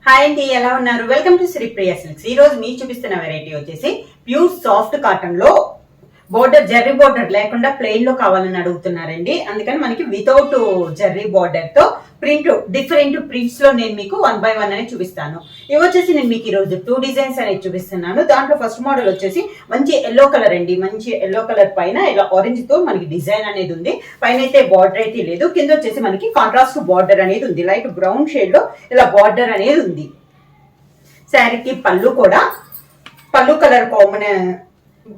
Hi అండి, ఎలా ఉన్నారు? Welcome to Sri Priya silks. ఈ రోజు మీకు చూపిస్తున్న వెరైటీ వచ్చేసి ప్యూర్ సాఫ్ట్ కాటన్ లో బోర్డర్, జర్రీ బోర్డర్ లేకుండా ప్లెయిన్ లో కావాలని అడుగుతున్నారండి. అందుకని మనకి వితౌట్ జర్రీ బోర్డర్ తో ప్రింట్, డిఫరెంట్ ప్రింట్స్ లో నేను మీకు 1 by 1 అనేది చూపిస్తాను. ఇవి వచ్చేసి నేను మీకు ఈ రోజు 2 డిజైన్స్ అనేది చూపిస్తున్నాను. దాంట్లో ఫస్ట్ మోడల్ వచ్చేసి మంచి ఎల్లో కలర్ అండి. మంచి ఎల్లో కలర్ పైన ఇలా ఆరెంజ్ తో మనకి డిజైన్ అనేది ఉంది. పైన అయితే బార్డర్ అయితే లేదు. కింద వచ్చేసి మనకి కాంట్రాస్ట్ బార్డర్ అనేది ఉంది. లైట్ బ్రౌన్ షేడ్ లో ఇలా బార్డర్ అనేది ఉంది. శారీకి పళ్ళు కూడా పళ్ళు కలర్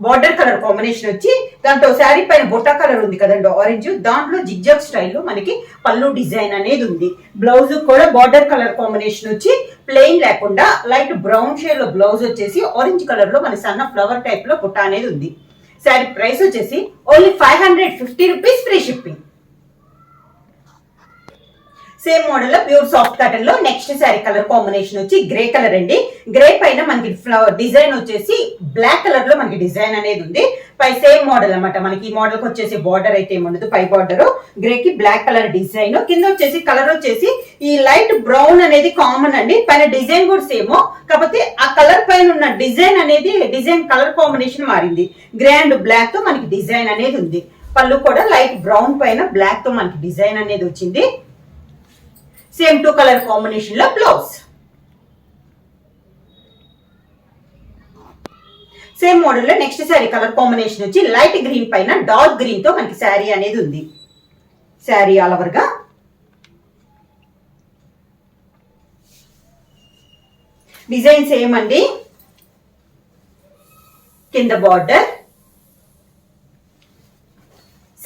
బార్డర్ కలర్ కాంబినేషన్ వచ్చి దాంట్లో శారీ పైన బొట్టా కలర్ ఉంది కదండి, ఆరెంజ్. దాంట్లో జిగ్జాగ్ స్టైల్లో మనకి పళ్ళు డిజైన్ అనేది ఉంది. బ్లౌజ్ కూడా బార్డర్ కలర్ కాంబినేషన్ వచ్చి ప్లెయిన్ లేకుండా లైట్ బ్రౌన్ షేడ్ లో బ్లౌజ్ వచ్చేసి ఆరెంజ్ కలర్ లో మన సన్న ఫ్లవర్ టైప్ లో బుట్ట అనేది ఉంది. శారీ ప్రైస్ వచ్చేసి only 550 rupees, free shipping. Same model లో ప్యూర్ సాఫ్ట్ కాటన్ లో నెక్స్ట్ శారీ కలర్ కాంబినేషన్ వచ్చి గ్రే కలర్ అండి. గ్రే పైన మనకి ఫ్లవర్ డిజైన్ వచ్చేసి బ్లాక్ కలర్ లో మనకి డిజైన్ అనేది ఉంది. పై సేమ్ మోడల్ అనమాట. మనకి ఈ మోడల్ కి వచ్చేసి బార్డర్ అయితే ఏముండదు. పై బార్డర్ గ్రే కి బ్లాక్ కలర్ డిజైన్, కింద వచ్చేసి కలర్ వచ్చేసి ఈ లైట్ బ్రౌన్ అనేది కామన్ అండి. పైన డిజైన్ కూడా సేమ్, కాకపోతే ఆ కలర్ పైన ఉన్న డిజైన్ అనేది డిజైన్ కలర్ కాంబినేషన్ మారింది. గ్రే అండ్ బ్లాక్ తో మనకి డిజైన్ అనేది ఉంది. పళ్ళు కూడా లైట్ బ్రౌన్ పైన బ్లాక్ తో మనకి డిజైన్ అనేది వచ్చింది. సేమ్ 2 కలర్ కాంబినేషన్ లో బ్లౌజ్. సేమ్ మోడల్ లో నెక్స్ట్ శారీ కలర్ కాంబినేషన్ వచ్చి లైట్ గ్రీన్ పైన డార్క్ గ్రీన్ తో మనకి శారీ అనేది ఉంది. శారీ ఆల్ ఓవర్ గా డిజైన్ సేమ్ అండి. కింద బార్డర్,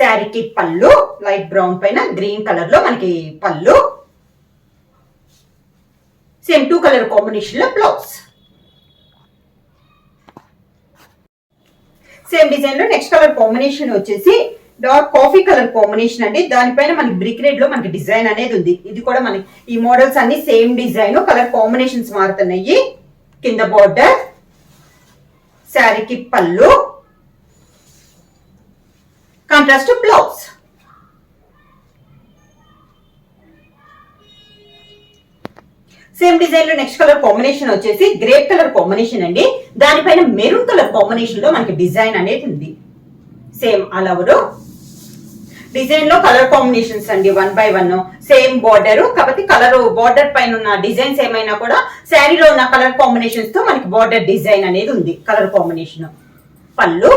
శారీకి పళ్ళు లైట్ బ్రౌన్ పైన గ్రీన్ కలర్ లో మనకి పళ్ళు. సేమ్ 2 కలర్ కాంబినేషన్ లో బ్లౌజ్. సేమ్ డిజైన్ లో నెక్స్ట్ కలర్ కాంబినేషన్ వచ్చేసి డార్క్ కాఫీ కలర్ కాంబినేషన్ అండి. దానిపైన మనకి బ్రిక్ రెడ్ లో మనకి డిజైన్ అనేది ఉంది. ఇది కూడా మనకి ఈ మోడల్స్ అన్ని సేమ్ డిజైన్, కలర్ కాంబినేషన్స్ మారుతున్నాయి. కింద బార్డర్, శారీకి పళ్ళు, కాంట్రాస్ట్ బ్లౌజ్. సేమ్ డిజైన్ లో నెక్స్ట్ కలర్ కాంబినేషన్ వచ్చేసి గ్రేప్ కలర్ కాంబినేషన్ అండి. దానిపైన మెరూన్ కలర్ కాంబినేషన్ లో మనకి డిజైన్ అనేది ఉంది. సేమ్ ఆల్ ఓవర్ డిజైన్ లో కలర్ కాంబినేషన్స్ అండి. 1 by 1 సేమ్ బార్డర్, కాబట్టి కలర్ బార్డర్ పైన ఉన్న డిజైన్స్ ఏమైనా కూడా శారీలో ఉన్న కలర్ కాంబినేషన్స్ తో మనకి బార్డర్ డిజైన్ అనేది ఉంది. కలర్ కాంబినేషన్, పళ్ళు,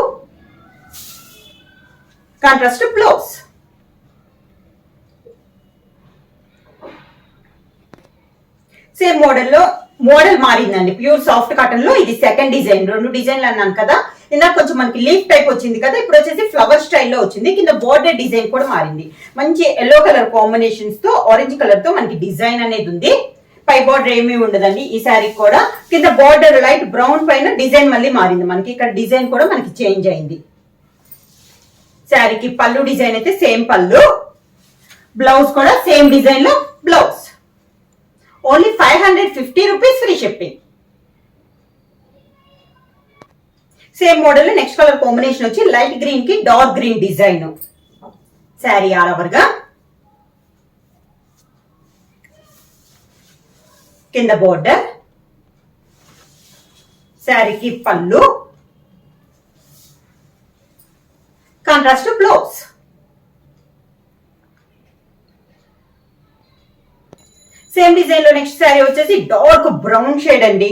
కాంట్రాస్ట్ బ్లౌజ్. సేమ్ మోడల్ లో మోడల్ మారిందండి. ప్యూర్ సాఫ్ట్ కాటన్ లో ఇది సెకండ్ డిజైన్. 2 డిజైన్లు అన్నాను కదా, ఇందాక కొంచెం మనకి లీఫ్ టైప్ వచ్చింది కదా, ఇప్పుడు వచ్చేసి ఫ్లవర్ స్టైల్లో వచ్చింది. కింద బోర్డర్ డిజైన్ కూడా మారింది. మంచి ఎల్లో కలర్ కాంబినేషన్స్ తో ఆరెంజ్ కలర్ తో మనకి డిజైన్ అనేది ఉంది. పై బార్డర్ ఏమీ ఉండదండి ఈ శారీ కూడా. కింద బార్డర్ లైట్ బ్రౌన్ పైన డిజైన్ మళ్ళీ మారింది. మనకి ఇక్కడ డిజైన్ కూడా మనకి చేంజ్ అయింది. శారీకి పళ్ళు డిజైన్ అయితే సేమ్ పళ్ళు, బ్లౌజ్ కూడా సేమ్ డిజైన్ లో blouse. Only 550 rupees, free shipping. Same model next colour combination వచ్చి లైట్ గ్రీన్ కి dark green design. Sari all over గా కింద బోర్డర్, శారీకి పళ్ళు, కాంట్రాస్ట్ బ్లౌజ్. సేమ్ డిజైన్ లో నెక్స్ట్ శారీ వచ్చేసి డార్క్ బ్రౌన్ షేడ్ అండి.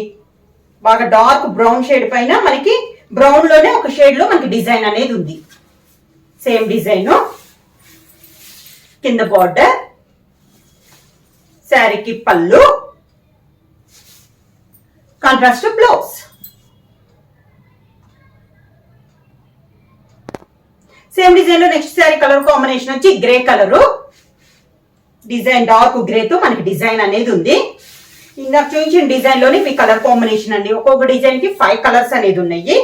బాగా డార్క్ బ్రౌన్ షేడ్ పైన మనకి బ్రౌన్ లోనే ఒక షేడ్ లో మనకి డిజైన్ అనేది ఉంది. సేమ్ డిజైన్, కింద బార్డర్, శారీకి పళ్ళు, కాంట్రాస్ట్ బ్లౌజ్. సేమ్ డిజైన్ లో నెక్స్ట్ శారీ కలర్ కాంబినేషన్ వచ్చి grey colour. Design dark grey తో మనకి డిజైన్ అనేది ఉంది. ఇందాక చూపించిన డిజైన్ లోని మీ కలర్ కాంబినేషన్ అండి. ఒక్కొక్క డిజైన్ కి 5 కలర్స్ అనేది ఉన్నాయి.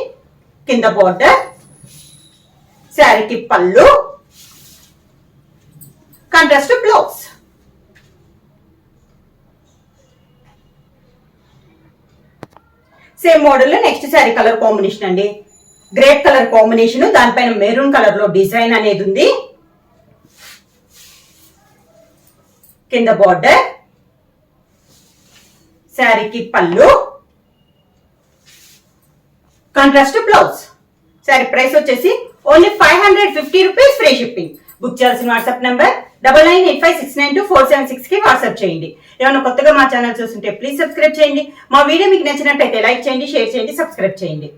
కింద బార్డర్, శారీకి పళ్ళు, కాంట్రాస్ట్ బ్లౌజ్. సేమ్ మోడల్ లో నెక్స్ట్ శారీ కలర్ కాంబినేషన్ అండి. గ్రేప్ కలర్ కాంబినేషన్, దానిపైన మెరూన్ కలర్ లో డిజైన్ అనేది ఉంది. కింద బార్డర్, శారీకి పళ్ళు, కాంట్రాస్ట్ బ్లౌజ్. శారీ ప్రైస్ వచ్చేసి only 550 rupees, free shipping. Book చేయాల్సిన వాట్సాప్ నంబర్ 9985692476 కి వాట్సాప్ చేయండి. ఏమైనా కొత్తగా మా ఛానల్ చూస్తుంటే ప్లీజ్ సబ్స్క్రైబ్ చేయండి. మా వీడియో మీకు నచ్చినట్టయితే లైక్ చేయండి, షేర్ చేయండి, సబ్స్క్రైబ్ చేయండి.